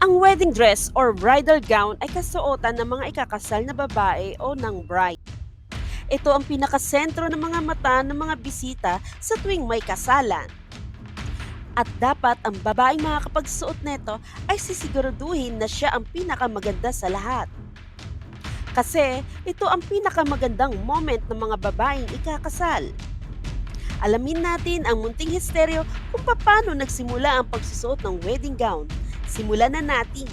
Ang wedding dress or bridal gown ay kasuotan ng mga ikakasal na babae o ng bride. Ito ang pinakasentro ng mga mata ng mga bisita sa tuwing may kasalan. At dapat ang babaeng makakapagsuot nito ay sisiguraduhin na siya ang pinakamaganda sa lahat. Kasi ito ang pinakamagandang moment ng mga babaeng ikakasal. Alamin natin ang munting histeryo kung paano nagsimula ang pagsusuot ng wedding gown. Simulan na natin!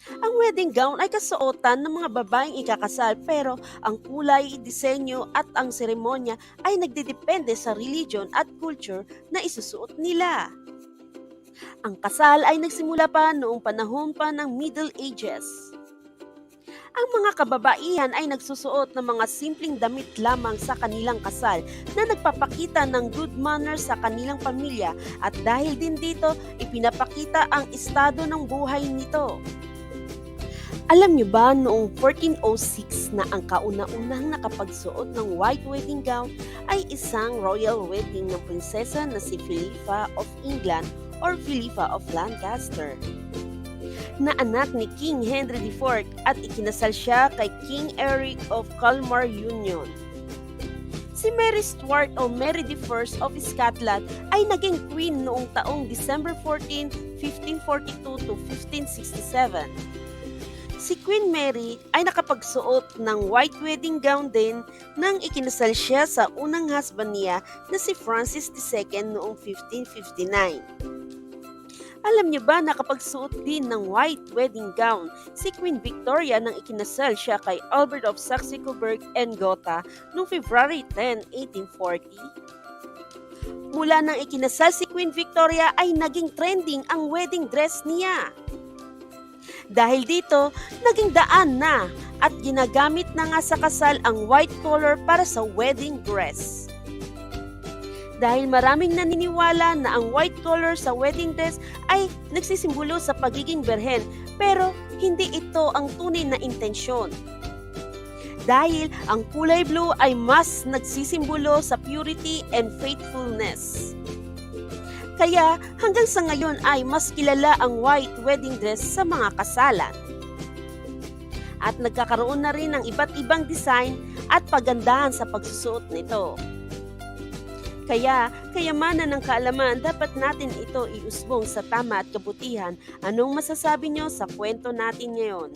Ang wedding gown ay kasuotan ng mga babaeng ikakasal pero ang kulay, disenyo at ang seremonya ay nagdedepende sa religion at culture na isusuot nila. Ang kasal ay nagsimula pa noong panahon pa ng Middle Ages. Ang mga kababaihan ay nagsusuot ng mga simpleng damit lamang sa kanilang kasal na nagpapakita ng good manners sa kanilang pamilya at dahil din dito ipinapakita ang estado ng buhay nito. Alam niyo ba noong 1406 na ang kauna-unahang nakapagsuot ng white wedding gown ay isang royal wedding ng prinsesa na si Philippa of England or Philippa of Lancaster, na anak ni King Henry IV at ikinasal siya kay King Eric of Kalmar Union. Si Mary Stuart o Mary I of Scotland ay naging queen noong taong December 14, 1542 to 1567. Si Queen Mary ay nakapagsuot ng white wedding gown din nang ikinasal siya sa unang husband niya na si Francis II noong 1559. Alam niyo ba nakapagsuot din ng white wedding gown si Queen Victoria nang ikinasal siya kay Albert of Saxe-Coburg and Gotha noong February 10, 1840? Mula nang ikinasal si Queen Victoria ay naging trending ang wedding dress niya. Dahil dito, naging daan na at ginagamit na nga sa kasal ang white color para sa wedding dress. Dahil maraming naniniwala na ang white color sa wedding dress ay nagsisimbolo sa pagiging berhen, pero hindi ito ang tunay na intensyon. Dahil ang kulay blue ay mas nagsisimbolo sa purity and faithfulness. Kaya hanggang sa ngayon ay mas kilala ang white wedding dress sa mga kasalan. At nagkakaroon na rin ng iba't ibang design at pagandahan sa pagsusuot nito. Kaya, kayamanan ng kaalaman, dapat natin ito iusbong sa tama at kabutihan. Anong masasabi nyo sa kwento natin ngayon?